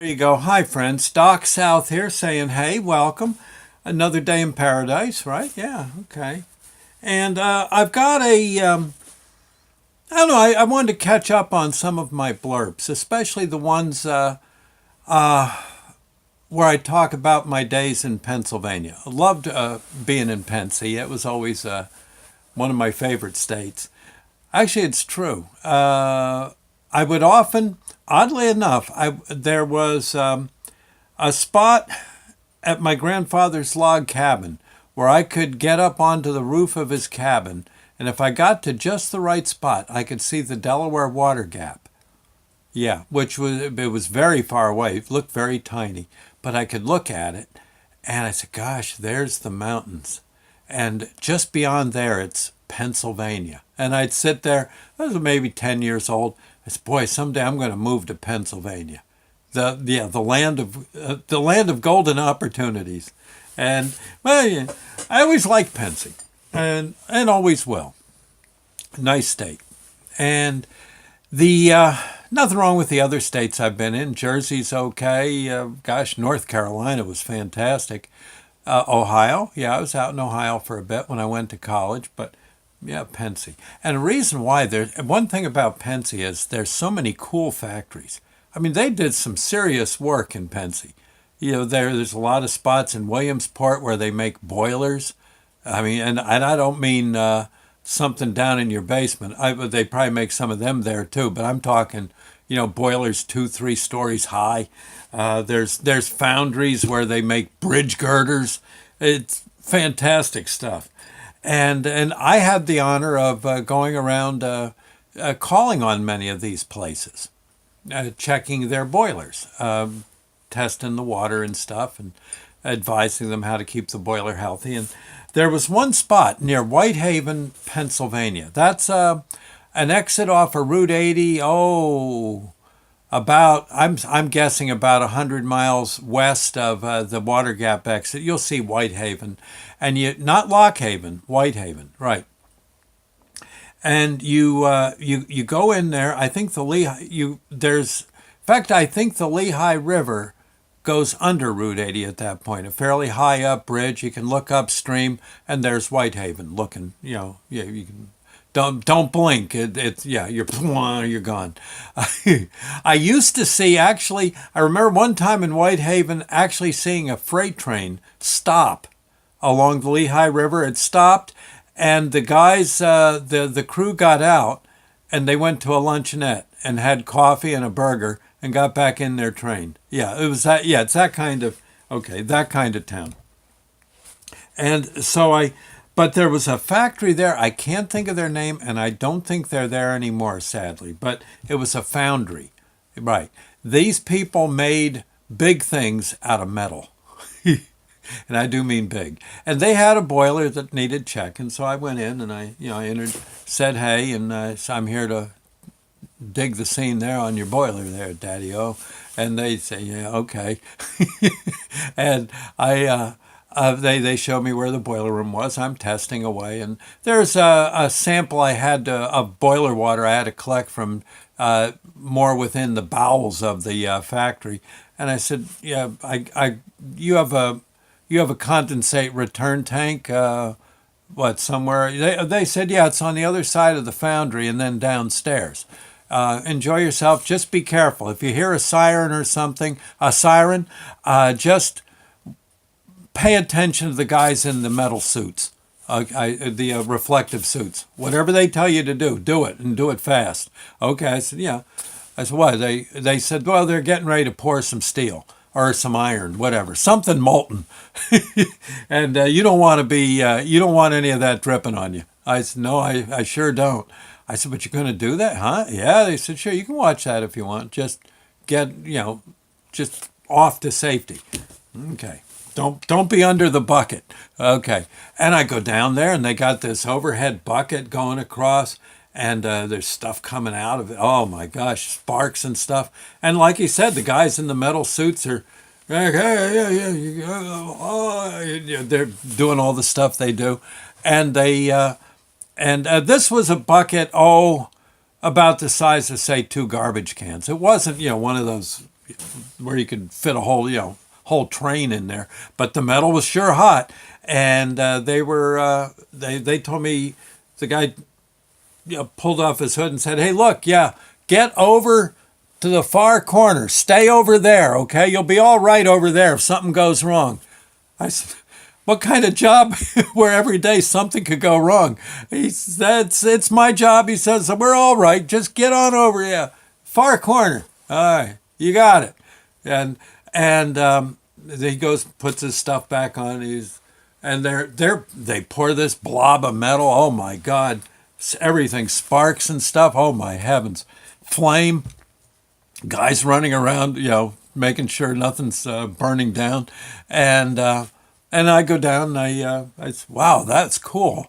There you go. Hi, friends. Doc South here saying, hey, welcome. Another day in paradise, right? Yeah, okay. And I've got I don't know, I wanted to catch up on some of my blurbs, especially the ones where I talk about my days in Pennsylvania. I loved being in Pennsy. It was always one of my favorite states. Actually, it's true. I would often, oddly enough, there was a spot at my grandfather's log cabin where I could get up onto the roof of his cabin, and if I got to just the right spot, I could see the Delaware Water Gap. Yeah, which was it was very far away. It looked very tiny, but I could look at it, and I said, "Gosh, there's the mountains," and just beyond there, it's Pennsylvania. And I'd sit there. I was maybe 10 years old. I said, "Boy, someday I'm going to move to Pennsylvania." The land of golden opportunities, and well, yeah, I always liked Pensy, and always will. Nice state, and the nothing wrong with the other states I've been in. Jersey's okay. Gosh, North Carolina was fantastic. Ohio, yeah, I was out in Ohio for a bit when I went to college, but yeah, Pensy. And the reason why one thing about Pensy is there's so many cool factories. I mean, they did some serious work in Pensy. There's a lot of spots in Williamsport where they make boilers. I mean, and I don't mean something down in your basement. They probably make some of them there too, but I'm talking, boilers 2, 3 stories high. There's foundries where they make bridge girders. It's fantastic stuff. And I had the honor of going around calling on many of these places, checking their boilers, testing the water and stuff, and advising them how to keep the boiler healthy. And there was one spot near Whitehaven, Pennsylvania. That's an exit off of Route 80. Oh, about I'm guessing about 100 miles west of the Water Gap exit. You'll see Whitehaven, and you not Lockhaven, Whitehaven, right? And you go in there. I think the Lehigh you there's in fact I think the Lehigh River goes under Route 80 at that point. A fairly high up bridge. You can look upstream, and there's Whitehaven looking. Yeah, you can don't blink. It's yeah, you're gone. I used to see actually. I remember one time in Whitehaven actually seeing a freight train stop along the Lehigh River. It stopped, and the guys, the crew got out, and they went to a luncheonette and had coffee and a burger and got back in their train. Yeah, it was that. Yeah, it's that kind of okay, that kind of town. And so but there was a factory there. I can't think of their name, and I don't think they're there anymore, sadly. But it was a foundry, right? These people made big things out of metal, and I do mean big. And they had a boiler that needed checking, so I went in and I entered, said hey, and so I'm here to dig the scene there on your boiler there, Daddy-O. And they say, yeah, okay. And they showed me where the boiler room was. I'm testing away, and there's a sample I had of boiler water I had to collect from more within the bowels of the factory. And I said, yeah, you have a condensate return tank. What somewhere? They said, yeah, it's on the other side of the foundry and then downstairs. Enjoy yourself. Just be careful. If you hear a siren or something, just pay attention to the guys in the metal suits, the reflective suits. Whatever they tell you to do it and do it fast. Okay, I said, yeah. I said, what? They said, well, they're getting ready to pour some steel or some iron, whatever, something molten, and you don't want any of that dripping on you. I said, no, I sure don't. I said, but you're going to do that, huh? Yeah. They said, sure, you can watch that if you want. Just get, just off to safety. Okay. Don't be under the bucket. Okay. And I go down there, and they got this overhead bucket going across, and there's stuff coming out of it. Oh my gosh, sparks and stuff. And like he said, the guys in the metal suits are like, hey, yeah, they're doing all the stuff they do, and this was a bucket, about the size of say two garbage cans. It wasn't, one of those where you could fit a whole, whole train in there. But the metal was sure hot, and they told me, the guy, pulled off his hood and said, "Hey, look, yeah, get over to the far corner. Stay over there, okay? You'll be all right over there if something goes wrong." I said, "What kind of job where every day something could go wrong?" He said, "It's my job." He says, "So we're all right. Just get on over here. Far corner. All right, you got it." And he goes, puts his stuff back on. And they pour this blob of metal. Oh my God. Everything sparks and stuff. Oh my heavens. Flame. Guys running around, making sure nothing's burning down. And I go down and I say, "Wow, that's cool."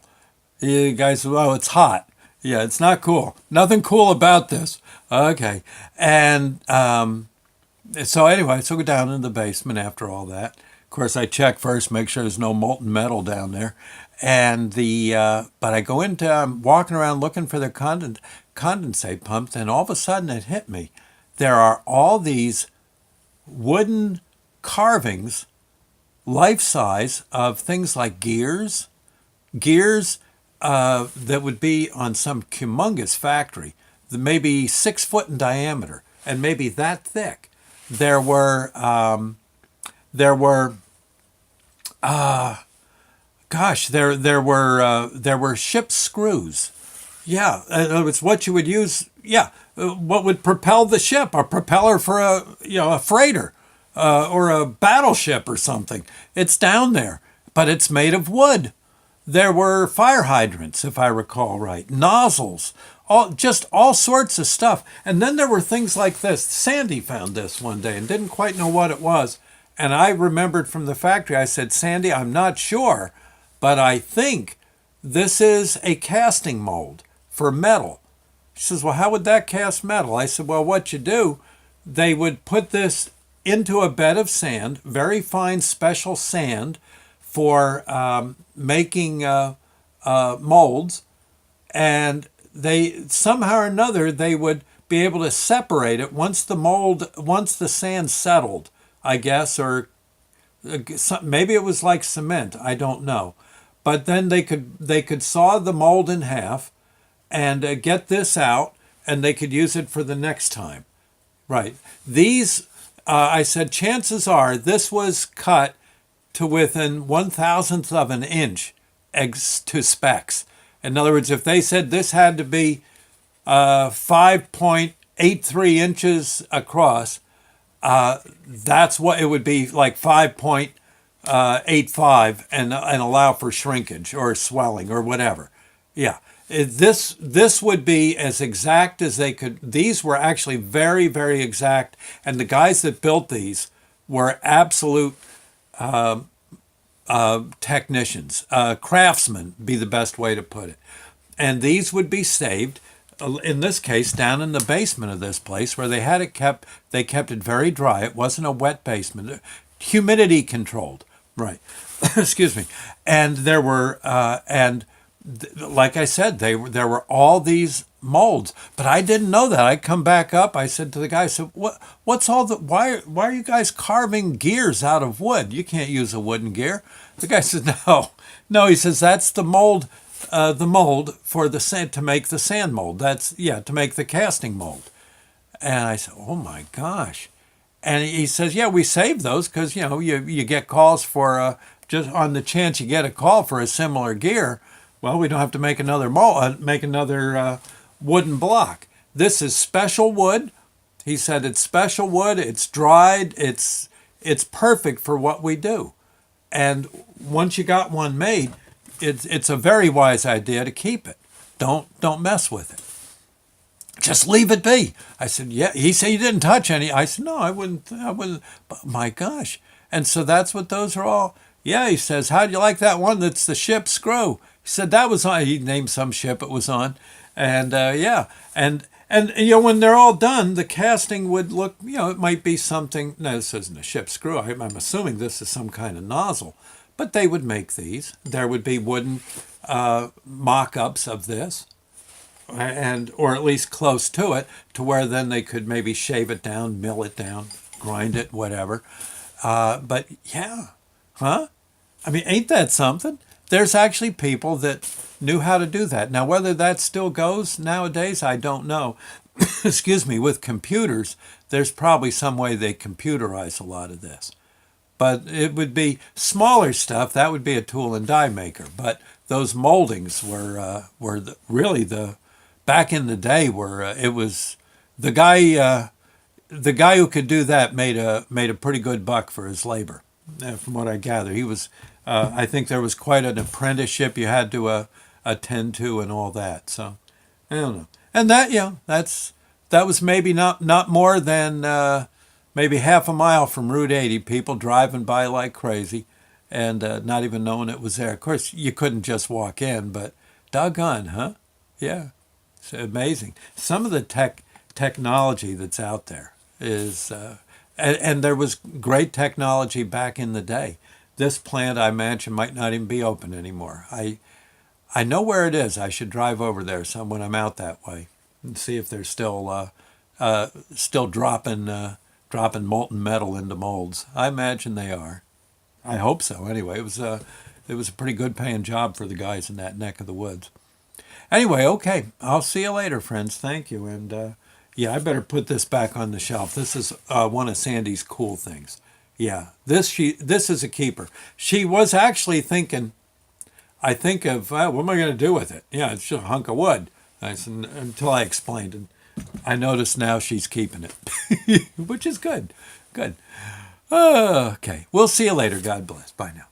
The guy says, "Well, it's hot." "Yeah, it's not cool. Nothing cool about this." Okay. And so anyway, so I go down in the basement after all that. Of course, I check first, make sure there's no molten metal down there. And but I go into, I'm walking around looking for the condensate pumps, and all of a sudden it hit me. There are all these wooden carvings, life size, of things like gears that would be on some humongous factory, maybe 6 foot in diameter and maybe that thick. There were there were ship screws. Yeah, it's what you would use. Yeah, what would propel the ship? A propeller for a freighter or a battleship or something. It's down there, but it's made of wood. There were fire hydrants, if I recall right, nozzles, all sorts of stuff. And then there were things like this. Sandy found this one day and didn't quite know what it was. And I remembered from the factory, I said, "Sandy, I'm not sure, but I think this is a casting mold for metal." She says, "Well, how would that cast metal?" I said, "Well, what you do, they would put this into a bed of sand, very fine special sand for making molds, and they somehow or another they would be able to separate it once the sand settled, I guess, or maybe it was like cement, I don't know. But then they could saw the mold in half and get this out, and they could use it for the next time. Right. These, I said, chances are this was cut to within 1,000th of an inch to specs. In other words, if they said this had to be 5.83 inches across, that's what it would be, like 5.85, and allow for shrinkage or swelling or whatever. Yeah. This would be as exact as they could. These were actually very, very exact, and the guys that built these were absolute technicians, craftsmen, be the best way to put it. And these would be saved, in this case, down in the basement of this place where they had it kept. They kept it very dry. It wasn't a wet basement, humidity controlled. Right. Excuse me. And there were like I said, there were all these molds, but I didn't know that. I come back up. I said to the guy, I said, what's all the, why are you guys carving gears out of wood? You can't use a wooden gear. The guy said, no. He says, that's the mold for the sand, to make the sand mold. To make the casting mold. And I said, oh my gosh. And he says, yeah, we save those because, you get calls for, just on the chance you get a call for a similar gear. Well, we don't have to make another wooden block. This is special wood. He said it's special wood. It's dried. It's perfect for what we do. And once you got one made, it's a very wise idea to keep it. Don't mess with it. Just leave it be. I said, yeah. He said you didn't touch any. I said, no, I wouldn't. But my gosh. And so that's what those are all. Yeah, he says, how do you like that one that's the ship screw? He said that was on. He named some ship it was on, and and when they're all done, the casting would look. It might be something. No, this isn't a ship screw. I'm assuming this is some kind of nozzle, but they would make these. There would be wooden mock-ups of this, or at least close to it, to where then they could maybe shave it down, mill it down, grind it, whatever. But yeah, huh? I mean, ain't that something? There's actually people that knew how to do that. Now, whether that still goes nowadays, I don't know. Excuse me, with computers, there's probably some way they computerize a lot of this. But it would be smaller stuff. That would be a tool and die maker. But those moldings were really the back in the day where it was the guy who could do that made a pretty good buck for his labor. From what I gather, he was. I think there was quite an apprenticeship you had to attend to and all that. So I don't know. And that that was maybe not more than maybe half a mile from Route 80. People driving by like crazy, and not even knowing it was there. Of course, you couldn't just walk in, but doggone, huh? Yeah, it's amazing. Some of the technology that's out there is, and there was great technology back in the day. This plant, I imagine, might not even be open anymore. I know where it is. I should drive over there some when I'm out that way and see if they're still dropping molten metal into molds. I imagine they are. I hope so. Anyway, it was a pretty good paying job for the guys in that neck of the woods. Anyway, okay. I'll see you later, friends. Thank you. And yeah, I better put this back on the shelf. This is one of Sandy's cool things. Yeah, this is a keeper. She was actually thinking. I think of what am I going to do with it? Yeah, it's just a hunk of wood. I said, until I explained, and I notice now she's keeping it, which is good. Good. Okay, we'll see you later. God bless. Bye now.